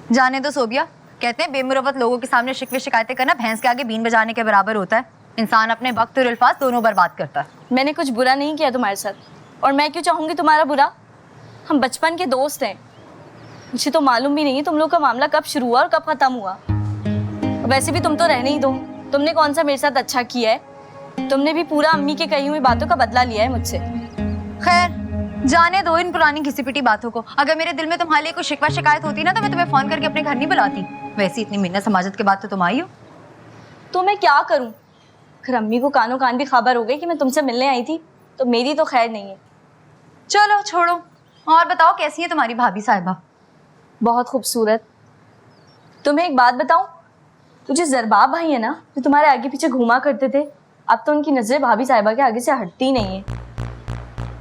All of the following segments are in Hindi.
जाने दो सोबिया, कहते हैं बेमुरवत लोगों के सामने शिकवे शिकायतें करना भैंस के आगे बीन बजाने के बराबर होता है। इंसान अपने वक्त और अल्फाज दोनों बर्बाद करता है। मैंने कुछ बुरा नहीं किया तुम्हारे साथ, और मैं क्यों चाहूंगी तुम्हारा बुरा? हम बचपन के दोस्त हैं। मुझे तो मालूम भी नहीं है तुम लोग का मामला कब शुरू हुआ और कब खत्म हुआ। वैसे भी तुम तो रहने ही दो। तुमने कौन सा मेरे साथ अच्छा किया है? तुमने भी पूरा अम्मी के कही हुई बातों का बदला लिया है मुझसे। खैर, जाने दो इन पुरानी घिसी पिटी बातों को। अगर मेरे दिल में तुम्हारे लिए कोई शिकवा शिकायत होती ना तो मैं तुम्हें फोन करके अपने घर नहीं बुलाती। वैसे इतनी मिन्नत समाजत के बाद तो तुम आई हो। तो मैं क्या करूं? अगर अम्मी को कानों कान भी खबर हो गई कि मैं तुमसे मिलने आई थी तो मेरी तो खैर नहीं है। चलो छोड़ो, और बताओ कैसी है तुम्हारी भाभी साहिबा? बहुत खूबसूरत। तुम्हें एक बात बताऊं, वो जो जरबाब भाई है ना, जो तुम्हारे आगे पीछे घूमा करते थे, अब तो उनकी नजरें भाभी साहिबा के आगे से हटती नहीं है।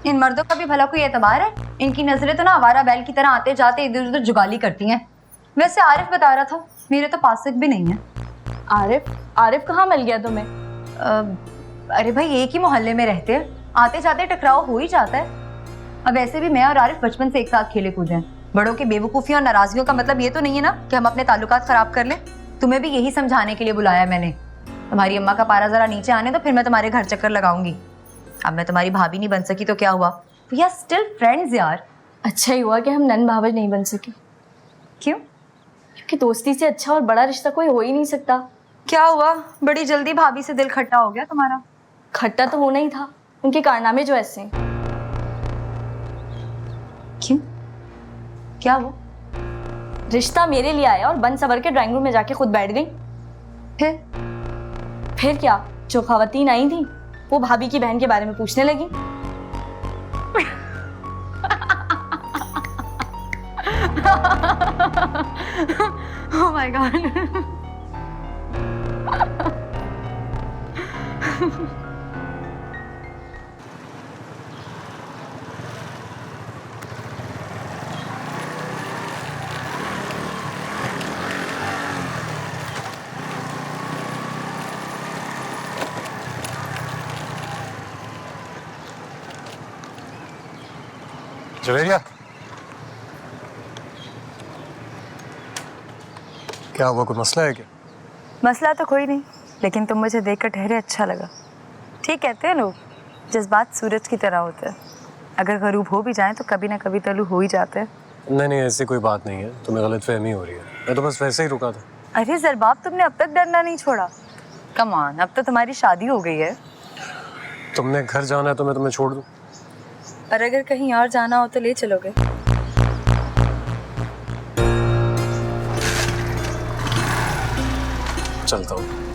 इन मर्दों का भी भला कोई एतबार है? इनकी नजरें तो ना आवारा बैल की तरह आते जाते इधर उधर जुगाली करती हैं। वैसे आरिफ बता रहा था मेरे तो पास भी नहीं है। आरिफ कहाँ मिल गया तुम्हें? अरे भाई, एक ही मोहल्ले में रहते हैं, आते जाते टकराव हो ही जाता है। अब ऐसे भी मैं और आरिफ बचपन से एक साथ खेले कूदे हैं। बड़ों की बेवकूफी और नाराजगियों का मतलब ये तो नहीं है ना कि हम अपने ताल्लुकात खराब कर लें। तुम्हें भी यही समझाने के लिए बुलाया मैंने। तुम्हारी अम्मा का पारा जरा नीचे आने तो फिर मैं तुम्हारे घर चक्कर लगाऊंगी। अब मैं तुम्हारी भाभी नहीं बन सकी तो क्या हुआ, वी आर स्टिल फ्रेंड्स यार। अच्छा ही हुआ कि हम नन भावर नहीं बन सके। क्यों? क्योंकि दोस्ती से अच्छा और बड़ा रिश्ता कोई हो ही नहीं सकता। क्या हुआ, बड़ी जल्दी भाभी से दिल खट्टा हो गया तुम्हारा? खट्टा तो होना ही था, उनके कारनामे जो ऐसे हैं। क्यों, क्या हुआ? रिश्ता मेरे लिए आया और बन सवर के ड्राइंग रूम में जाके खुद बैठ गई। फिर क्या, जो खवातीन आई थी वो भाभी की बहन के बारे में पूछने लगी। Oh my God. जवेरिया, क्या हुआ, कोई मसला है क्या? मसला तो कोई नहीं, लेकिन तुम मुझे देखकर ठहरे अच्छा लगा। ठीक कहते हैं लोग, जज्बात सूरज की तरह होते हैं, अगर गरूब हो भी जाएं तो कभी ना कभी तलू हो ही जाते हैं। नहीं, ऐसी कोई बात नहीं है, तुम्हें गलतफहमी हो रही है। मैं तो बस वैसे ही रुका था। अरे जरबाब, तुमने अब तक डरना नहीं छोड़ा। कम ऑन, अब तो तुम्हारी शादी हो गई है। तुमने घर जाना है तो मैं तुम्हें छोड़ दूं? और अगर कहीं और जाना हो तो ले चलोगे? चलता हूँ।